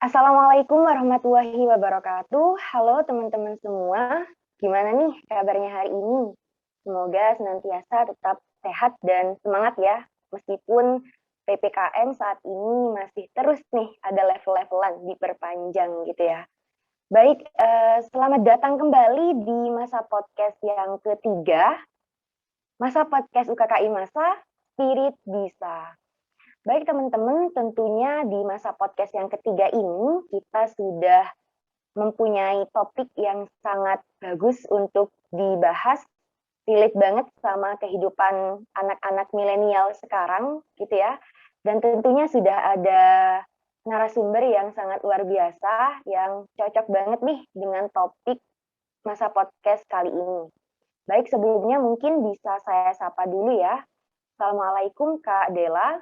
Assalamualaikum warahmatullahi wabarakatuh. Halo teman-teman semua, gimana nih kabarnya hari ini? Semoga senantiasa tetap sehat dan semangat ya, meskipun PPKM saat ini masih terus nih ada level-levelan diperpanjang gitu ya. Baik, selamat datang kembali di masa podcast yang ketiga, masa podcast UKKI Masa, Spirit Bisa. Baik teman-teman, tentunya di masa podcast yang ketiga ini kita sudah mempunyai topik yang sangat bagus untuk dibahas, relate banget sama kehidupan anak-anak milenial sekarang gitu ya. Dan tentunya sudah ada narasumber yang sangat luar biasa yang cocok banget nih dengan topik masa podcast kali ini. Baik, sebelumnya mungkin bisa saya sapa dulu ya. Assalamualaikum Kak Dela.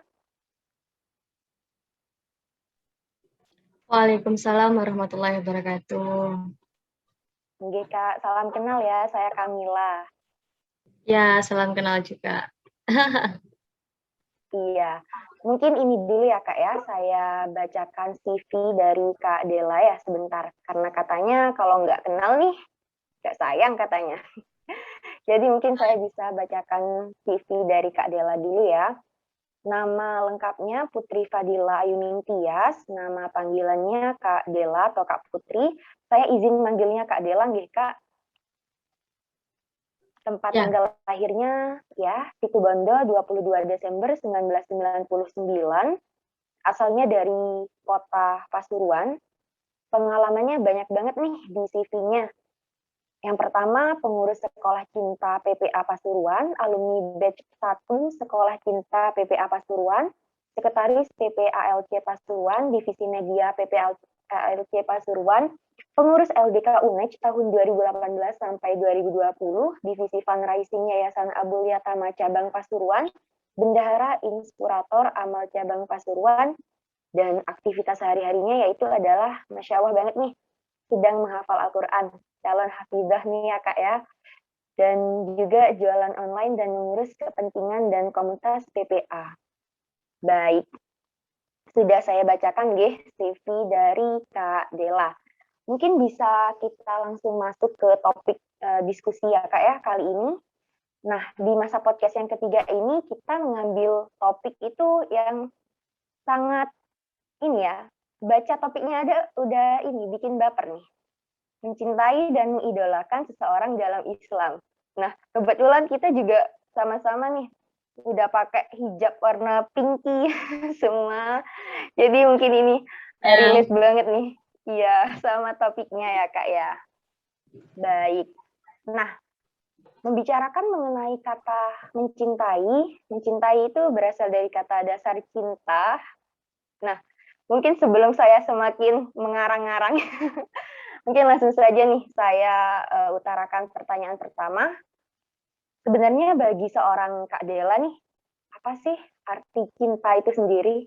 Waalaikumsalam warahmatullahi wabarakatuh. Oke Kak, salam kenal ya, saya Kamila. Ya, salam kenal juga. Iya, mungkin ini dulu ya Kak ya, saya bacakan CV dari Kak Dela ya sebentar. Karena katanya kalau nggak kenal nih, nggak sayang katanya. Jadi mungkin saya bisa bacakan CV dari Kak Dela dulu ya. Nama lengkapnya Putri Fadila Ayuning-Tias, nama panggilannya Kak Dela atau Kak Putri. Saya izin manggilnya Kak Dela nggih Kak. Tempat Ya, tanggal lahirnya ya Situbondo 22 Desember 1999. Asalnya dari kota Pasuruan. Pengalamannya banyak banget nih di CV-nya. Yang pertama, pengurus Sekolah Cinta PPA Pasuruan, alumni batch 1 Sekolah Cinta PPA Pasuruan, sekretaris PPALC Pasuruan, divisi media PPALC Pasuruan, pengurus LDK UNED tahun 2018 sampai 2020, divisi fundraising Yayasan Abul Yatama Cabang Pasuruan, bendahara inspirator amal cabang Pasuruan, dan aktivitas sehari-harinya yaitu adalah Masya Allah banget nih, sedang menghafal Al-Quran, calon hafizah nih ya Kak ya, dan juga jualan online dan mengurus kepentingan dan komunitas PPA. Baik, sudah saya bacakan nggih CV dari Kak Dela. Mungkin bisa kita langsung masuk ke topik diskusi ya Kak ya kali ini. Nah, di masa podcast yang ketiga ini kita mengambil topik itu yang sangat ini ya, baca topiknya ada udah ini bikin baper nih. Mencintai dan mengidolakan seseorang dalam Islam. Nah, kebetulan kita juga sama-sama nih udah pakai hijab warna pinky semua. Jadi mungkin ini ya. relate banget nih. Iya, sama topiknya ya, Kak ya. Baik. Nah, membicarakan mengenai kata mencintai, mencintai itu berasal dari kata dasar cinta. Nah, mungkin sebelum saya semakin mengarang-arang, mungkin langsung saja nih saya utarakan pertanyaan pertama. Sebenarnya bagi seorang Kak Dela nih, apa sih arti cinta itu sendiri?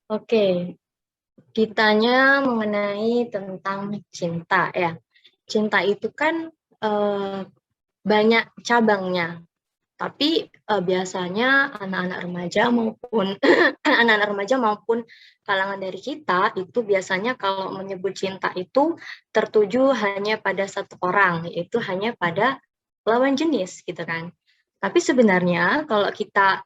Oke, ditanya mengenai tentang cinta ya. Cinta itu kan eh, banyak cabangnya, tapi biasanya anak-anak remaja maupun anak-anak remaja maupun kalangan dari kita itu biasanya kalau menyebut cinta itu tertuju hanya pada satu orang, yaitu hanya pada lawan jenis gitu kan. Tapi sebenarnya kalau kita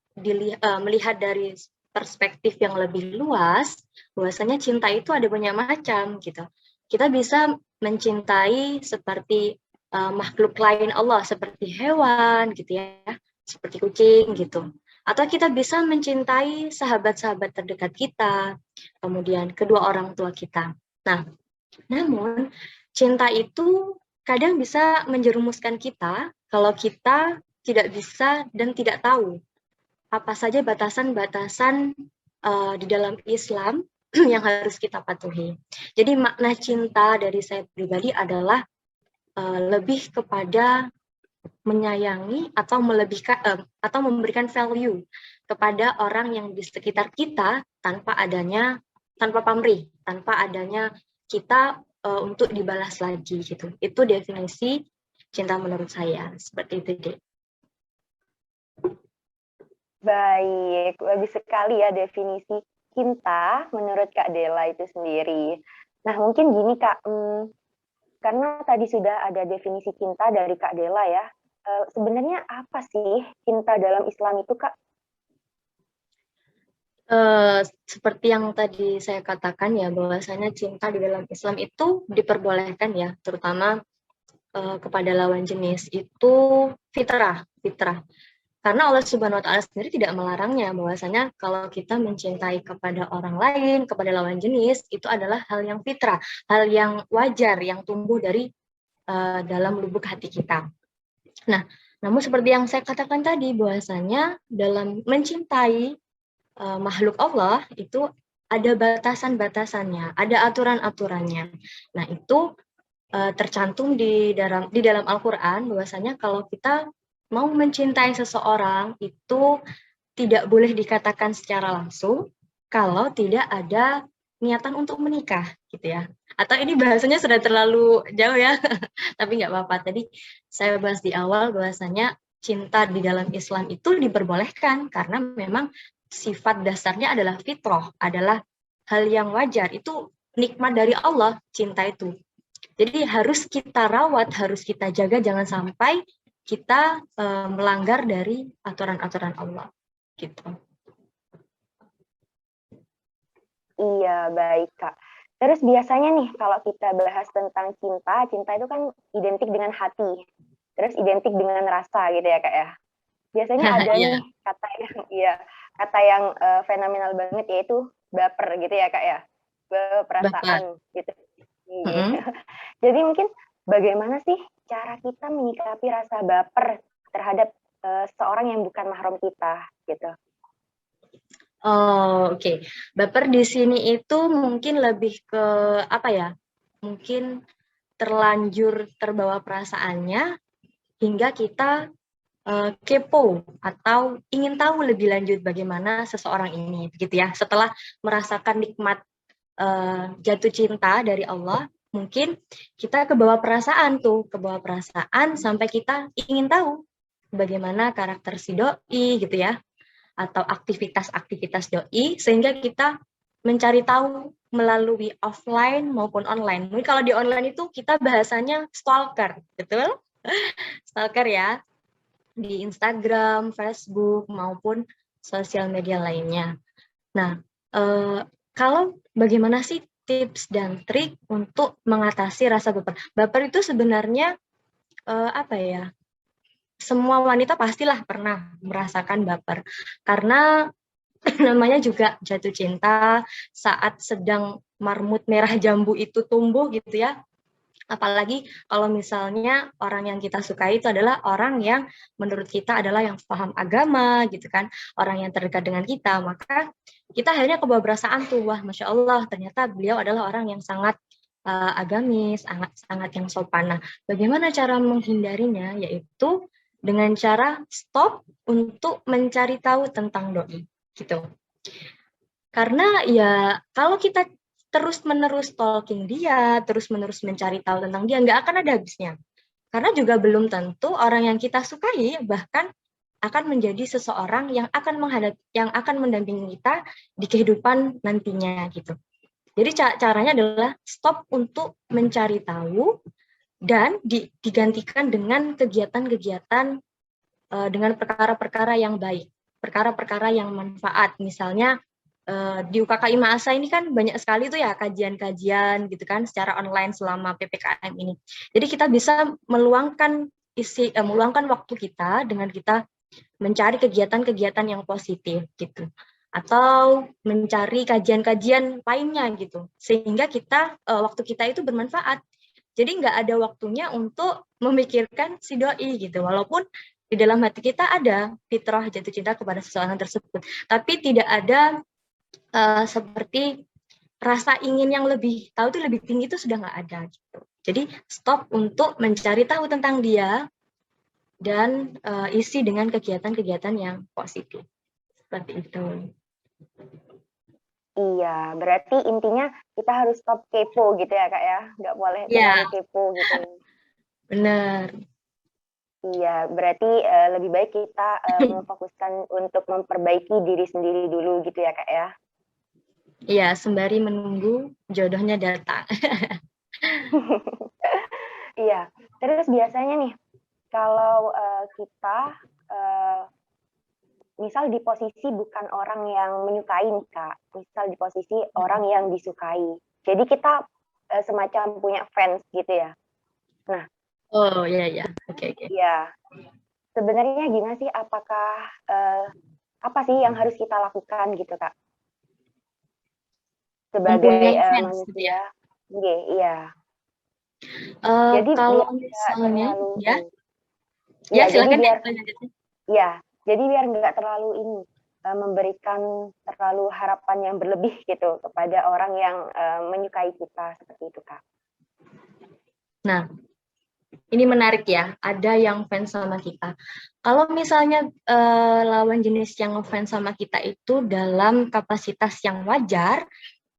melihat dari perspektif yang lebih luas, bahwasanya cinta itu ada banyak macam gitu. Kita bisa mencintai seperti makhluk lain Allah, seperti hewan gitu ya, seperti kucing gitu. Atau kita bisa mencintai sahabat-sahabat terdekat kita, kemudian kedua orang tua kita. Nah, namun cinta itu kadang bisa menjerumuskan kita kalau kita tidak bisa dan tidak tahu apa saja batasan-batasan di dalam Islam yang harus kita patuhi. Jadi makna cinta dari saya pribadi adalah lebih kepada menyayangi atau melebihkan atau memberikan value kepada orang yang di sekitar kita tanpa pamrih, tanpa adanya kita untuk dibalas lagi gitu. Itu definisi cinta menurut saya seperti itu deh. Baik, bagus sekali ya definisi cinta menurut Kak Dela itu sendiri. Nah, mungkin gini Kak, karena tadi sudah ada definisi cinta dari Kak Dela ya, sebenarnya apa sih cinta dalam Islam itu Kak? Seperti yang tadi saya katakan ya, bahwasanya cinta di dalam Islam itu diperbolehkan ya, terutama kepada lawan jenis itu fitrah. Karena Allah Subhanahu wa taala sendiri tidak melarangnya, bahwasanya kalau kita mencintai kepada orang lain, kepada lawan jenis, itu adalah hal yang fitrah, hal yang wajar yang tumbuh dari dalam lubuk hati kita. Nah, namun seperti yang saya katakan tadi, bahwasanya dalam mencintai makhluk Allah itu ada batasan-batasannya, ada aturan-aturannya. Nah, itu tercantum di dalam Al-Qur'an bahwasanya kalau kita mau mencintai seseorang itu tidak boleh dikatakan secara langsung kalau tidak ada niatan untuk menikah gitu ya. Atau ini bahasanya sudah terlalu jauh ya, tapi nggak apa-apa. Tadi saya bahas di awal bahwasanya cinta di dalam Islam itu diperbolehkan karena memang sifat dasarnya adalah fitrah, adalah hal yang wajar. Itu nikmat dari Allah, cinta itu. Jadi harus kita rawat, harus kita jaga, jangan sampai kita melanggar dari aturan-aturan Allah. Gitu. Iya, baik Kak. Terus biasanya nih kalau kita bahas tentang cinta, cinta itu kan identik dengan hati, terus identik dengan rasa gitu ya Kak ya. Biasanya ada Iya, nih kata yang iya, kata yang fenomenal banget yaitu baper gitu ya Kak ya. Bapak. Perasaan gitu. Iya. Mm-mm. Jadi mungkin bagaimana sih cara kita menyikapi rasa baper terhadap seorang yang bukan mahram kita gitu. Oh, oke. Baper di sini itu mungkin lebih ke apa ya? Mungkin terlanjur terbawa perasaannya hingga kita kepo atau ingin tahu lebih lanjut bagaimana seseorang ini, gitu ya. Setelah merasakan nikmat jatuh cinta dari Allah, mungkin kita kebawa perasaan tuh, kebawa perasaan sampai kita ingin tahu bagaimana karakter si doi gitu ya, atau aktivitas-aktivitas doi, sehingga kita mencari tahu melalui offline maupun online. Mungkin kalau di online itu kita bahasanya stalker, betul? Stalker ya, di Instagram, Facebook, maupun sosial media lainnya. Nah, kalau bagaimana sih tips dan trik untuk mengatasi rasa baper? Baper itu sebenarnya apa ya? Semua wanita pastilah pernah merasakan baper karena namanya juga jatuh cinta saat sedang marmut merah jambu itu tumbuh gitu ya. Apalagi kalau misalnya orang yang kita sukai itu adalah orang yang menurut kita adalah yang paham agama gitu kan, orang yang terdekat dengan kita, maka kita akhirnya kebawa perasaan tuh, wah Masya Allah ternyata beliau adalah orang yang sangat agamis, sangat yang sopan. Nah, bagaimana cara menghindarinya? Yaitu dengan cara stop untuk mencari tahu tentang doi gitu. Karena ya kalau kita terus-menerus stalking dia, terus-menerus mencari tahu tentang dia, nggak akan ada habisnya. Karena juga belum tentu orang yang kita sukai bahkan akan menjadi seseorang yang akan yang akan mendampingi kita di kehidupan nantinya gitu. Jadi caranya adalah stop untuk mencari tahu dan digantikan dengan kegiatan-kegiatan dengan perkara-perkara yang baik, perkara-perkara yang manfaat. Misalnya di UKKI Ma'asa ini kan banyak sekali tuh ya kajian-kajian gitu kan secara online selama PPKM ini. Jadi kita bisa meluangkan waktu kita dengan kita mencari kegiatan-kegiatan yang positif gitu. Atau mencari kajian-kajian lainnya gitu. Sehingga waktu kita itu bermanfaat. Jadi nggak ada waktunya untuk memikirkan si doi gitu. Walaupun di dalam hati kita ada fitrah jatuh cinta kepada seseorang tersebut. Tapi tidak ada seperti rasa ingin yang lebih tahu itu lebih tinggi itu sudah nggak ada gitu. Jadi stop untuk mencari tahu tentang dia dan isi dengan kegiatan-kegiatan yang positif seperti itu. Iya, berarti intinya kita harus stop kepo gitu ya Kak ya, nggak boleh terlalu Ya, kepo gitu. benar. Iya, berarti lebih baik kita memfokuskan untuk memperbaiki diri sendiri dulu gitu ya Kak ya. Iya, sembari menunggu jodohnya datang. Iya, terus biasanya nih kalau kita uh, misal di posisi bukan orang yang menyukai nih Kak, misal di posisi orang yang disukai. Jadi kita semacam punya fans gitu ya. Nah, Oh, iya, iya. Oke, oke. ya sebenarnya gimana sih? Apakah apa sih yang harus kita lakukan gitu Kak sebagai Mempunyai fans gitu ya. manusia? Oke, iya. Jadi Kalau biar nggak misalnya, terlalu ya, ini. ya Ya, jadi silakan deh biar lanjutin. ya, jadi biar nggak terlalu ini memberikan terlalu harapan yang berlebih gitu kepada orang yang menyukai kita seperti itu Kak. Nah, ini menarik ya, ada yang fans sama kita. Kalau misalnya lawan jenis yang ngefans sama kita itu dalam kapasitas yang wajar,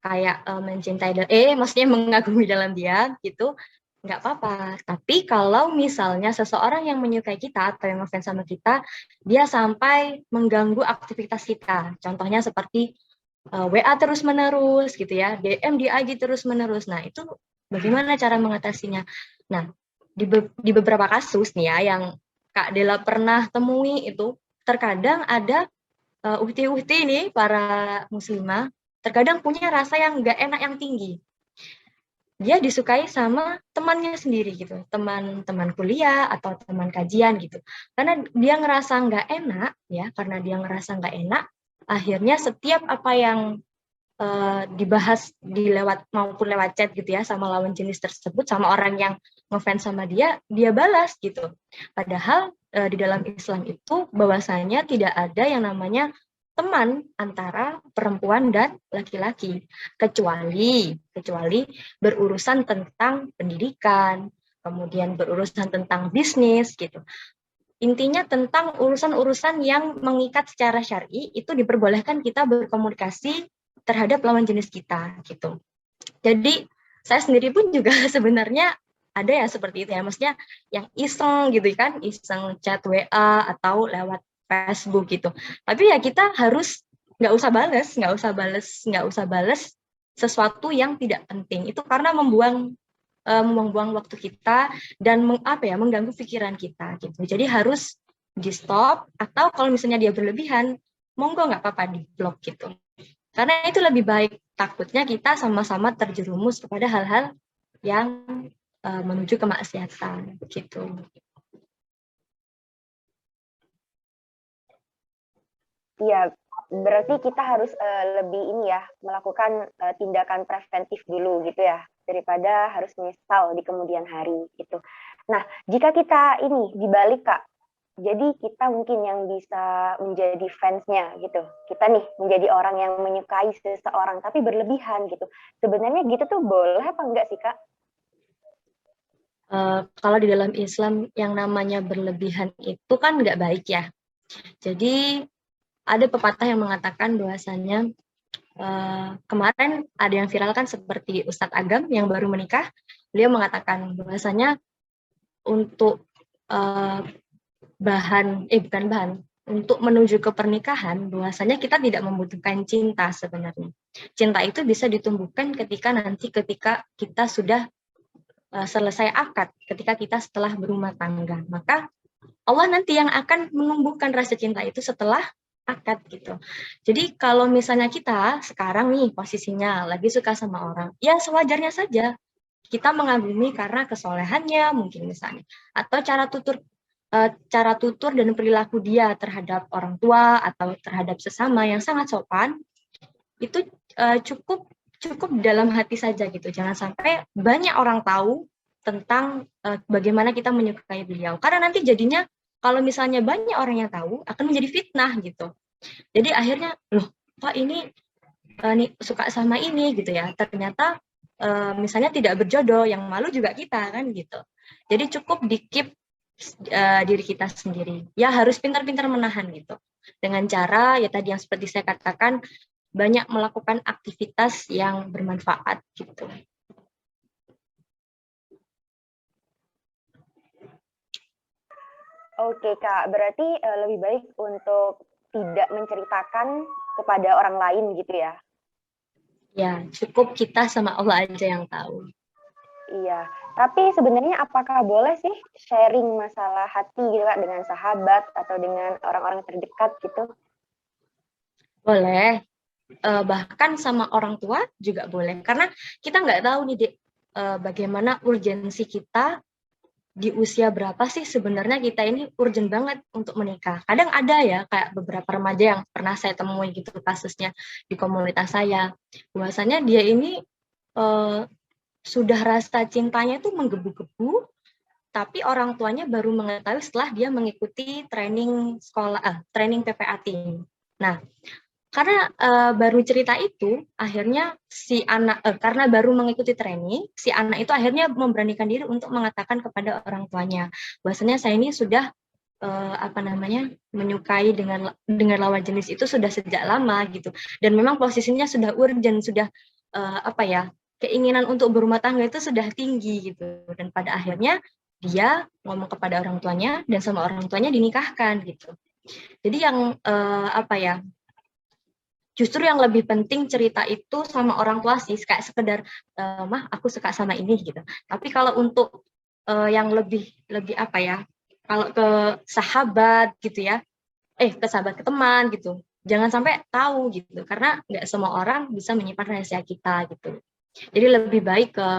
kayak mencintai dan maksudnya mengagumi dalam diam gitu, nggak apa-apa. Tapi kalau misalnya seseorang yang menyukai kita atau yang ngefans sama kita, dia sampai mengganggu aktivitas kita. Contohnya seperti WA terus-menerus gitu ya, DM di IG terus-menerus. Nah, itu bagaimana cara mengatasinya? Nah, di beberapa kasus nih ya, yang Kak Dela pernah temui itu, terkadang ada uhti-uhti ini, para muslimah, terkadang punya rasa yang nggak enak yang tinggi. Dia disukai sama temannya sendiri gitu, teman-teman kuliah atau teman kajian gitu. Karena dia ngerasa nggak enak, ya, karena dia ngerasa nggak enak, akhirnya setiap apa yang dibahas di lewat maupun lewat chat gitu ya sama lawan jenis tersebut, sama orang yang ngefans sama dia balas gitu. Padahal di dalam Islam itu bahwasanya tidak ada yang namanya teman antara perempuan dan laki-laki, kecuali berurusan tentang pendidikan, kemudian berurusan tentang bisnis gitu. Intinya tentang urusan-urusan yang mengikat secara syar'i, itu diperbolehkan kita berkomunikasi terhadap lawan jenis kita gitu. Jadi saya sendiri pun juga sebenarnya ada ya seperti itu ya, maksudnya yang iseng gitu kan, iseng chat WA atau lewat Facebook gitu. Tapi ya kita harus nggak usah bales sesuatu yang tidak penting. Itu karena membuang waktu kita dan mengganggu pikiran kita gitu. Jadi harus di stop, atau kalau misalnya dia berlebihan, monggo nggak apa-apa di blok gitu. Karena itu lebih baik, takutnya kita sama-sama terjerumus kepada hal-hal yang menuju kemaksiatan gitu. Iya, berarti kita harus lebih ini ya, melakukan tindakan preventif dulu gitu ya, daripada harus menyesal di kemudian hari gitu. Nah, jika kita ini dibalik Kak, jadi kita mungkin yang bisa menjadi fansnya gitu. Kita nih menjadi orang yang menyukai seseorang tapi berlebihan gitu. Sebenarnya gitu tuh boleh apa enggak sih Kak? Kalau di dalam Islam yang namanya berlebihan itu kan nggak baik ya. Jadi ada pepatah yang mengatakan bahwasanya kemarin ada yang viral kan, seperti Ustadz Agam yang baru menikah, beliau mengatakan bahwasanya untuk bukan bahan, untuk menuju ke pernikahan, bahwasanya kita tidak membutuhkan cinta sebenarnya. Cinta itu bisa ditumbuhkan ketika kita sudah selesai akad, ketika kita setelah berumah tangga. Maka Allah nanti yang akan menumbuhkan rasa cinta itu setelah akad gitu. Jadi kalau misalnya kita sekarang nih posisinya lagi suka sama orang, ya sewajarnya saja. Kita mengagumi karena kesolehannya mungkin misalnya, atau cara tutur dan perilaku dia terhadap orang tua atau terhadap sesama yang sangat sopan, itu cukup dalam hati saja gitu. Jangan sampai banyak orang tahu tentang bagaimana kita menyukai beliau. Karena nanti jadinya kalau misalnya banyak orang yang tahu, akan menjadi fitnah gitu. Jadi akhirnya, loh, Pak ini nih suka sama ini gitu ya. Ternyata misalnya tidak berjodoh, yang malu juga kita kan gitu. Jadi cukup di-keep diri kita sendiri. Ya harus pintar-pintar menahan gitu. Dengan cara ya tadi yang seperti saya katakan, banyak melakukan aktivitas yang bermanfaat gitu. Oke Kak, berarti lebih baik untuk tidak menceritakan kepada orang lain gitu ya? Ya, cukup kita sama Allah aja yang tahu. Iya, tapi sebenarnya apakah boleh sih sharing masalah hati gitu Kak dengan sahabat atau dengan orang-orang terdekat gitu? Boleh, bahkan sama orang tua juga boleh. Karena kita nggak tahu nih, Dek, bagaimana urgensi kita di usia berapa sih sebenarnya kita ini urgent banget untuk menikah. Kadang ada ya kayak beberapa remaja yang pernah saya temui gitu kasusnya di komunitas saya. Bahwasanya dia ini eh, sudah rasa cintanya itu menggebu-gebu, tapi orang tuanya baru mengetahui setelah dia mengikuti training sekolah, training PPA Team. Nah, karena baru cerita itu, akhirnya si anak karena baru mengikuti training, si anak itu akhirnya memberanikan diri untuk mengatakan kepada orang tuanya, bahwasanya saya ini sudah menyukai dengan lawan jenis itu sudah sejak lama gitu, dan memang posisinya sudah urgent, sudah keinginan untuk berumah tangga itu sudah tinggi gitu, dan pada akhirnya dia ngomong kepada orang tuanya dan sama orang tuanya dinikahkan gitu. Jadi yang justru yang lebih penting cerita itu sama orang tua sih, kayak sekedar mah aku suka sama ini gitu. Tapi kalau untuk yang lebih lebih kalau ke sahabat gitu ya, ke sahabat ke teman gitu, jangan sampai tahu gitu, karena nggak semua orang bisa menyimpan rahasia kita gitu. Jadi lebih baik ke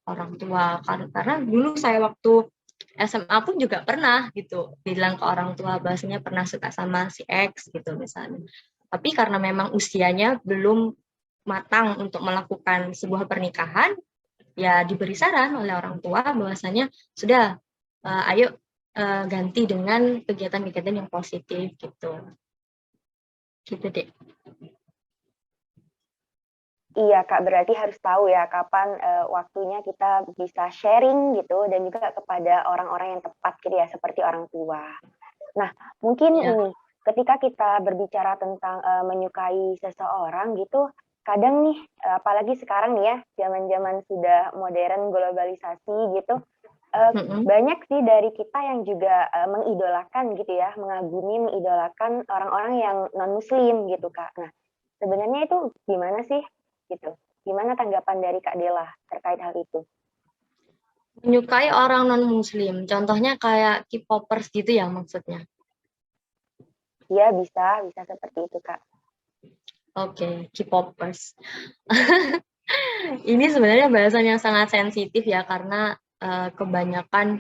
orang tua, karena dulu saya waktu SMA pun juga pernah gitu bilang ke orang tua bahasanya pernah suka sama si X gitu misalnya. Tapi karena memang usianya belum matang untuk melakukan sebuah pernikahan, ya diberi saran oleh orang tua bahwasanya sudah ayo ganti dengan kegiatan-kegiatan yang positif gitu. Gitu deh. Iya Kak, berarti harus tahu ya kapan waktunya kita bisa sharing gitu dan juga kepada orang-orang yang tepat gitu ya, seperti orang tua. Nah, mungkin Ya. ini, ketika kita berbicara tentang menyukai seseorang gitu, kadang nih, apalagi sekarang nih ya, zaman-zaman sudah modern, globalisasi gitu, banyak sih dari kita yang juga mengidolakan gitu ya, mengagumi, mengidolakan orang-orang yang non-muslim gitu Kak. Nah, sebenarnya itu gimana sih? Gitu. Gimana tanggapan dari Kak Dela terkait hal itu? Menyukai orang non-muslim, contohnya kayak K-popers gitu ya maksudnya. Iya, bisa, bisa seperti itu, Kak. Oke, K-popers. Ini sebenarnya bahasan yang sangat sensitif ya, karena kebanyakan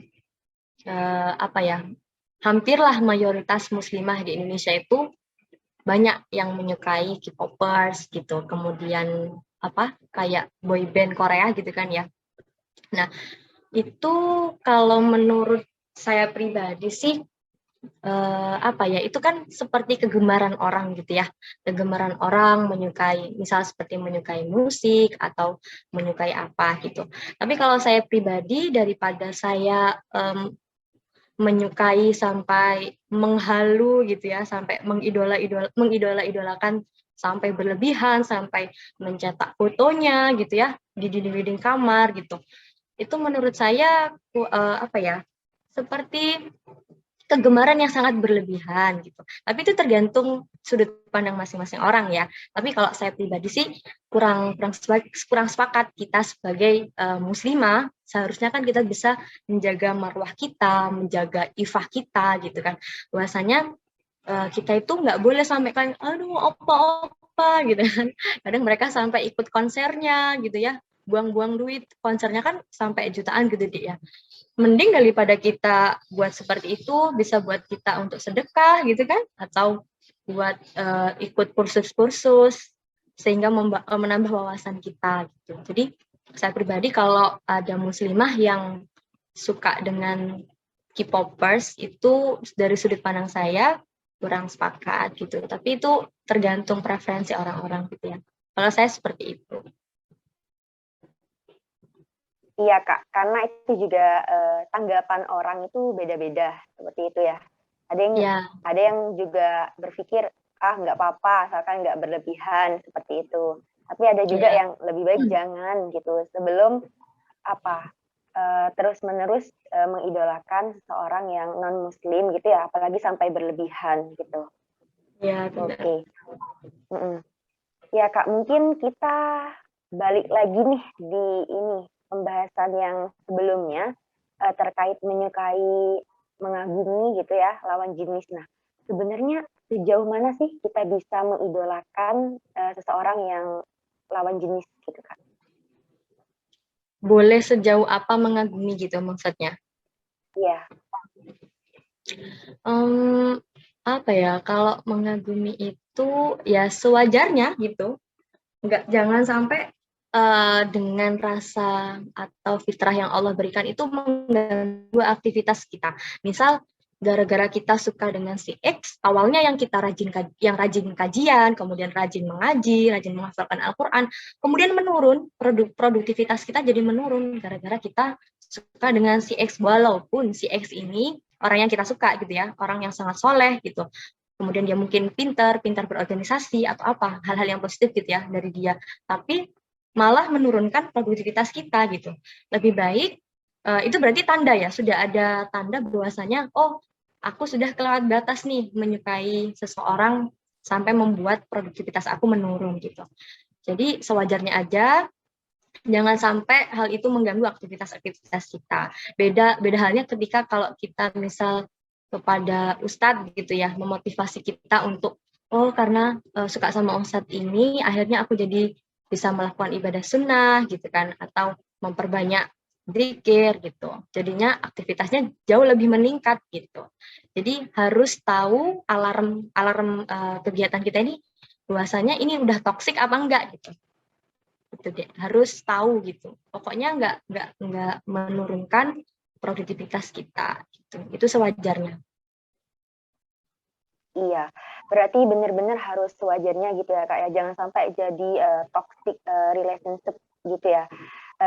hampirlah mayoritas muslimah di Indonesia itu banyak yang menyukai K-popers gitu, kemudian kayak boy band Korea gitu kan ya. Nah, itu kalau menurut saya pribadi sih itu kan seperti kegemaran orang gitu ya, kegemaran orang menyukai, misal seperti menyukai musik atau menyukai apa gitu. Tapi kalau saya pribadi, daripada saya menyukai sampai menghalu gitu ya, sampai mengidola-idolakan sampai berlebihan, sampai mencetak fotonya gitu ya di dinding-dinding kamar gitu, itu menurut saya seperti kegemaran yang sangat berlebihan gitu. Tapi itu tergantung sudut pandang masing-masing orang ya. Tapi kalau saya pribadi sih kurang sepakat, kita sebagai muslimah seharusnya kan kita bisa menjaga marwah kita, menjaga ifah kita gitu kan. Bahwasanya kita itu nggak boleh sampai kan aduh opa-opa gitu kan. Kadang mereka sampai ikut konsernya gitu ya, buang-buang duit, konsernya kan sampai jutaan gitu deh ya. Mending daripada kita buat seperti itu, bisa buat kita untuk sedekah gitu kan, atau buat ikut kursus-kursus sehingga menambah wawasan kita gitu. Jadi saya pribadi kalau ada muslimah yang suka dengan K-popers, itu dari sudut pandang saya kurang sepakat gitu. Tapi itu tergantung preferensi orang-orang gitu ya. Kalau saya seperti itu. Iya, Kak, karena itu juga tanggapan orang itu beda-beda seperti itu ya. Ada yang Ya, ada yang juga berpikir ah nggak apa-apa asalkan nggak berlebihan seperti itu. Tapi ada juga ya. yang lebih baik jangan gitu sebelum apa? terus-menerus mengidolakan seseorang yang non-muslim gitu ya, apalagi sampai berlebihan gitu. Ya, benar. Oke. Ya Kak, mungkin kita balik lagi nih di ini pembahasan yang sebelumnya terkait menyukai, mengagumi gitu ya lawan jenis. Nah, sebenarnya sejauh mana sih kita bisa mengidolakan seseorang yang lawan jenis gitu Kak? Boleh sejauh apa mengagumi gitu maksudnya? Iya. Apa ya, kalau mengagumi itu ya sewajarnya gitu. Jangan sampai dengan rasa atau fitrah yang Allah berikan itu mengganggu aktivitas kita. Misal gara-gara kita suka dengan si X, awalnya yang rajin kajian, kemudian rajin mengaji, rajin menghafalkan Al-Qur'an, kemudian menurun, produktivitas kita jadi menurun gara-gara kita suka dengan si X, walaupun si X ini orang yang kita suka gitu ya, orang yang sangat soleh gitu. Kemudian dia mungkin pintar berorganisasi atau apa, hal-hal yang positif gitu ya dari dia. Tapi malah menurunkan produktivitas kita gitu. Lebih baik itu berarti tanda ya, sudah ada tanda bahwasanya oh aku sudah kelewat batas nih menyukai seseorang sampai membuat produktivitas aku menurun gitu. Jadi sewajarnya aja, jangan sampai hal itu mengganggu aktivitas-aktivitas kita. Beda halnya ketika kalau kita misal kepada ustadz gitu ya, memotivasi kita untuk oh karena suka sama ustadz ini akhirnya aku jadi bisa melakukan ibadah sunnah gitu kan, atau memperbanyak zikir gitu. Jadinya aktivitasnya jauh lebih meningkat gitu. Jadi harus tahu alarm kegiatan kita ini bahwasanya ini udah toksik apa enggak gitu. Gitu deh. Harus tahu gitu. Pokoknya enggak menurunkan produktivitas kita gitu. Itu sewajarnya. Iya, berarti benar-benar harus sewajarnya gitu ya Kak ya, jangan sampai jadi toxic relationship gitu ya.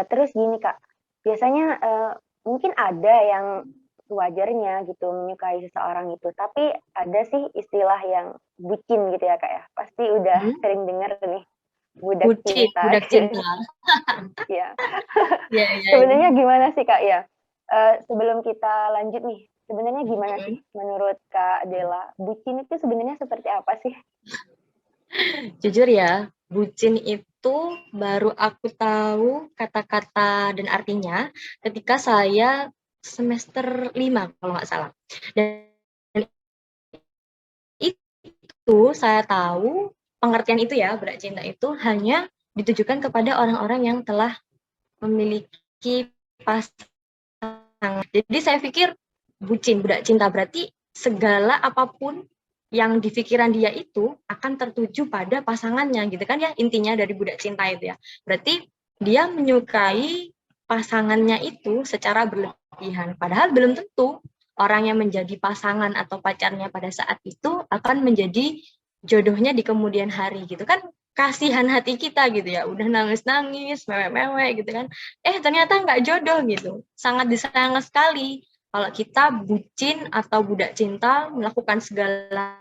Terus gini Kak, biasanya mungkin ada yang wajarnya gitu menyukai seseorang itu, tapi ada sih istilah yang bucin gitu ya Kak ya, pasti udah sering dengar nih, budak cinta. Budak cinta. Ya. Ya, ya, Sebenarnya ya. gimana sih Kak ya? Sebelum kita lanjut nih, sebenarnya gimana sih menurut Kak Dela, bucin itu sebenarnya seperti apa sih? Jujur ya, bucin itu baru aku tahu kata-kata dan artinya ketika saya semester 5 kalau nggak salah. Dan itu saya tahu pengertian itu ya, budak cinta itu hanya ditujukan kepada orang-orang yang telah memiliki pasangan. Jadi saya pikir bucin, budak cinta berarti segala apapun yang di pikiran dia itu akan tertuju pada pasangannya gitu kan ya, intinya dari budak cinta itu ya. Berarti dia menyukai pasangannya itu secara berlebihan. Padahal belum tentu orang yang menjadi pasangan atau pacarnya pada saat itu akan menjadi jodohnya di kemudian hari gitu kan. Kasihan hati kita gitu ya, udah nangis-nangis, mewek-mewek gitu kan. Ternyata nggak jodoh gitu. Sangat disayang sekali kalau kita bucin atau budak cinta melakukan segala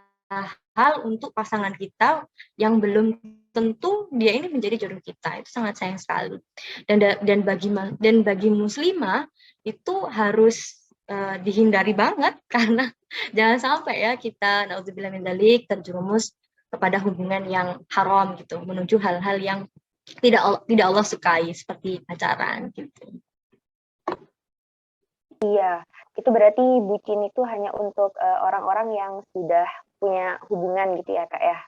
hal untuk pasangan kita yang belum tentu dia ini menjadi jodoh kita. Itu sangat sayang sekali. Dan bagi muslimah itu harus dihindari banget karena jangan sampai ya kita naudzubillah min dzalik terjerumus kepada hubungan yang haram gitu, menuju hal-hal yang tidak Allah sukai seperti pacaran gitu. Iya, itu berarti bucin itu hanya untuk orang-orang yang sudah punya hubungan gitu ya Kak ya,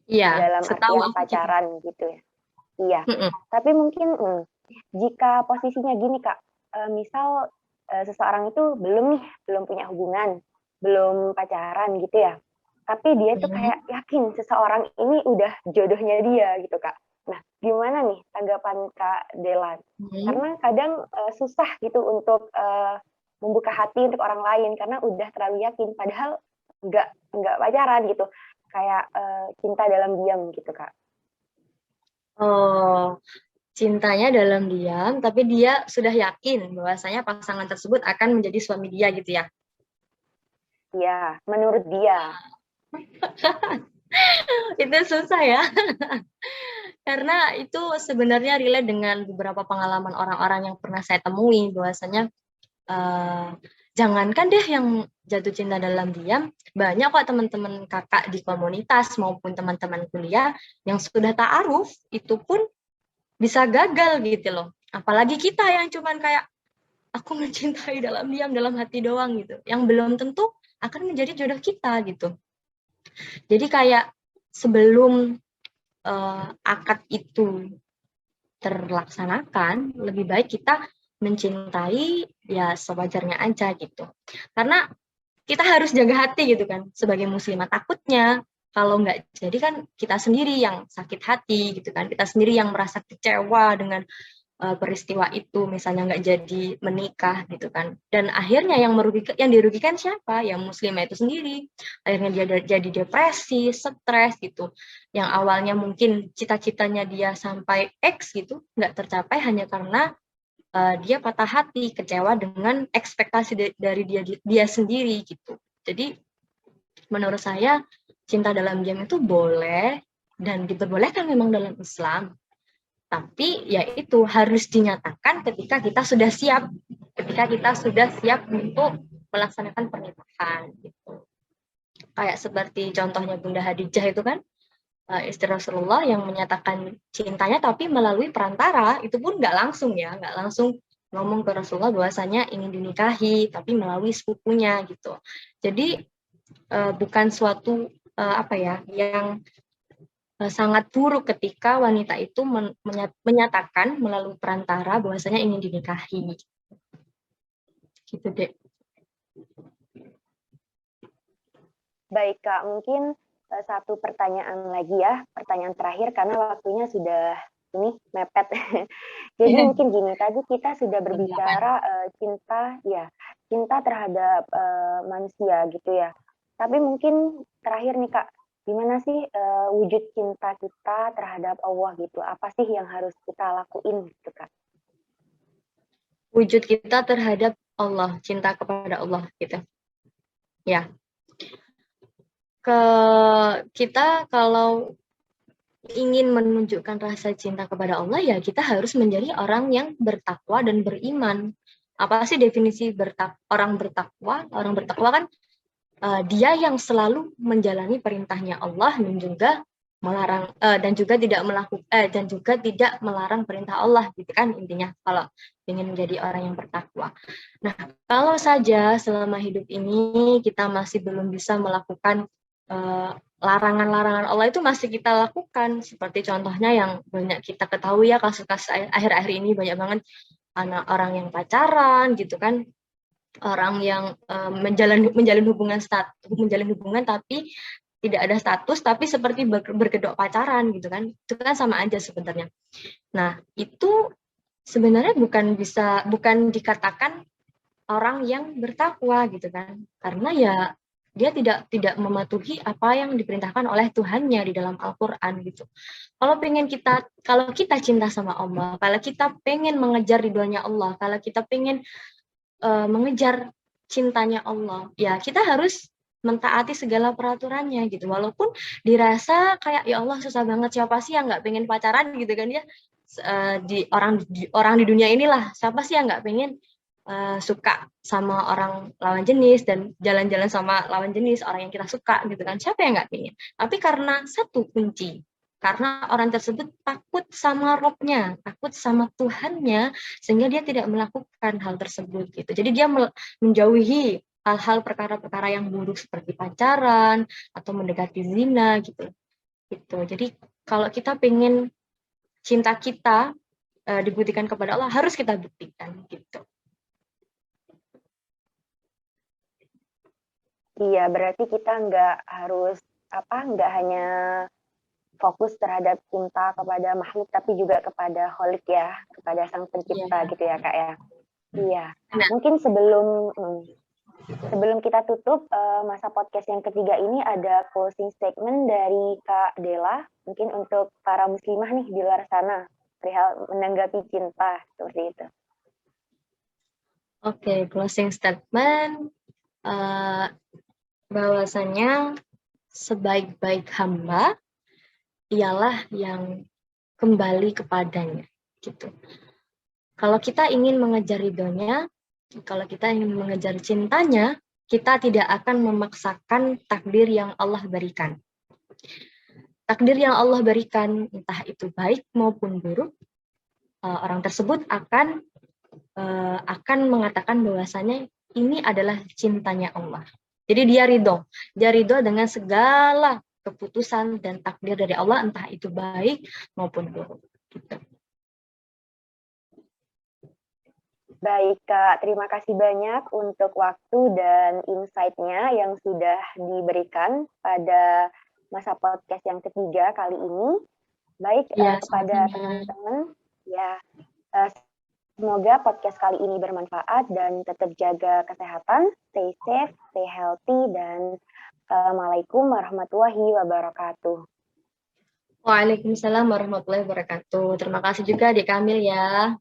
Iya, dalam setahu artian aku gitu. pacaran gitu ya. Iya, tapi mungkin jika posisinya gini Kak, misal seseorang itu belum punya hubungan, belum pacaran gitu ya, tapi dia tuh kayak yakin seseorang ini udah jodohnya dia gitu Kak. Nah, gimana nih tanggapan Kak Dela? Karena kadang susah gitu untuk membuka hati untuk orang lain karena udah terlalu yakin, padahal nggak pacaran gitu, kayak cinta dalam diam gitu Kak. Oh, cintanya dalam diam, tapi dia sudah yakin bahwasanya pasangan tersebut akan menjadi suami dia gitu ya. Iya, menurut dia. Itu susah ya. Karena itu sebenarnya relate dengan beberapa pengalaman orang-orang yang pernah saya temui, bahwasanya jangankan deh yang jatuh cinta dalam diam, banyak kok teman-teman kakak di komunitas maupun teman-teman kuliah yang sudah ta'aruf, itu pun bisa gagal gitu loh. Apalagi kita yang cuman kayak, aku mencintai dalam diam, dalam hati doang gitu, yang belum tentu akan menjadi jodoh kita gitu. Jadi kayak sebelum akad itu terlaksanakan, lebih baik kita mencintai ya sewajarnya aja gitu. Karena kita harus jaga hati gitu kan, sebagai muslimah. Takutnya kalau nggak jadi kan kita sendiri yang sakit hati gitu kan, kita sendiri yang merasa kecewa dengan peristiwa itu, misalnya nggak jadi menikah gitu kan, dan akhirnya yang dirugikan siapa? Yang muslimah itu sendiri. Akhirnya dia jadi depresi, stres gitu, yang awalnya mungkin cita-citanya dia sampai X gitu nggak tercapai hanya karena dia patah hati, kecewa dengan ekspektasi dari dia sendiri gitu. Jadi menurut saya cinta dalam diam itu boleh dan diperbolehkan memang dalam Islam. Tapi ya itu harus dinyatakan ketika kita sudah siap, untuk melaksanakan pernikahan gitu. Kayak seperti contohnya Bunda Hadijah itu kan, istri Rasulullah yang menyatakan cintanya tapi melalui perantara, itu pun nggak langsung ngomong ke Rasulullah bahwasanya ingin dinikahi, tapi melalui sepupunya gitu. Jadi bukan suatu yang sangat buruk ketika wanita itu menyatakan melalui perantara bahwasanya ingin dinikahi. Gitu deh. Baik Kak, mungkin satu pertanyaan lagi ya, pertanyaan terakhir karena waktunya sudah ini mepet. Jadi mungkin gini, tadi kita sudah berbicara cinta terhadap manusia gitu ya. Tapi mungkin terakhir nih Kak, gimana sih wujud cinta kita terhadap Allah gitu? Apa sih yang harus kita lakuin gitu Kak? Wujud kita terhadap Allah, cinta kepada Allah gitu. Ya. Kita kalau ingin menunjukkan rasa cinta kepada Allah, ya kita harus menjadi orang yang bertakwa dan beriman. Apa sih definisi orang bertakwa? Orang bertakwa kan dia yang selalu menjalani perintahnya Allah dan juga melarang dan juga tidak melarang perintah Allah gitu kan, intinya kalau ingin menjadi orang yang bertakwa. Nah, kalau saja selama hidup ini kita masih belum bisa melakukan larangan-larangan Allah itu masih kita lakukan, seperti contohnya yang banyak kita ketahui ya, kasus-kasus akhir-akhir ini banyak banget anak orang yang pacaran gitu kan, orang yang menjalin hubungan tapi tidak ada status, tapi seperti berkedok pacaran gitu kan, itu kan sama aja sebenarnya. Nah, itu sebenarnya bukan dikatakan orang yang bertakwa gitu kan, karena ya dia tidak mematuhi apa yang diperintahkan oleh Tuhannya di dalam Al-Quran gitu. Kalau kita cinta sama Allah, kalau kita pengen mengejar ridhonya Allah, kalau kita pengen mengejar cintanya Allah, ya kita harus mentaati segala peraturannya gitu. Walaupun dirasa kayak ya Allah susah banget, siapa sih yang nggak pengen pacaran gitu kan ya, orang di dunia inilah siapa sih yang nggak pengen suka sama orang lawan jenis dan jalan-jalan sama lawan jenis orang yang kita suka gitu kan, siapa yang nggak pengen. Tapi karena satu kunci, karena orang tersebut takut sama Robnya, takut sama Tuhannya, sehingga dia tidak melakukan hal tersebut gitu. Jadi dia menjauhi hal-hal perkara-perkara yang buruk seperti pacaran atau mendekati zina gitu. Jadi kalau kita pengen cinta kita dibuktikan kepada Allah, harus kita buktikan gitu. Iya, berarti kita nggak hanya fokus terhadap cinta kepada makhluk, tapi juga kepada Khalik ya, kepada Sang Pencipta gitu ya Kak ya. Iya. Mungkin sebelum kita tutup masa podcast yang ketiga ini, ada closing statement dari Kak Dela, mungkin untuk para muslimah nih di luar sana, perihal menanggapi cinta seperti itu. Oke, closing statement bahwasanya sebaik-baik hamba ialah yang kembali kepadanya gitu. Kalau kita ingin mengejar ridhonya, kalau kita ingin mengejar cintanya, kita tidak akan memaksakan takdir yang Allah berikan. Takdir yang Allah berikan, entah itu baik maupun buruk, orang tersebut akan mengatakan bahwasanya ini adalah cintanya Allah. Jadi dia ridho dengan segala keputusan dan takdir dari Allah, entah itu baik maupun buruk. Gitu. Baik Kak, terima kasih banyak untuk waktu dan insight-nya yang sudah diberikan pada masa podcast yang ketiga kali ini. Baik, Ya, kepada sama-sama. teman-teman, ya semoga podcast kali ini bermanfaat dan tetap jaga kesehatan, stay safe, stay healthy, dan Assalamualaikum warahmatullahi wabarakatuh. Waalaikumsalam warahmatullahi wabarakatuh. Terima kasih juga Dek Kamil ya,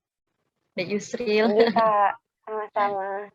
Dek Yusril. Iya Kak, sama-sama.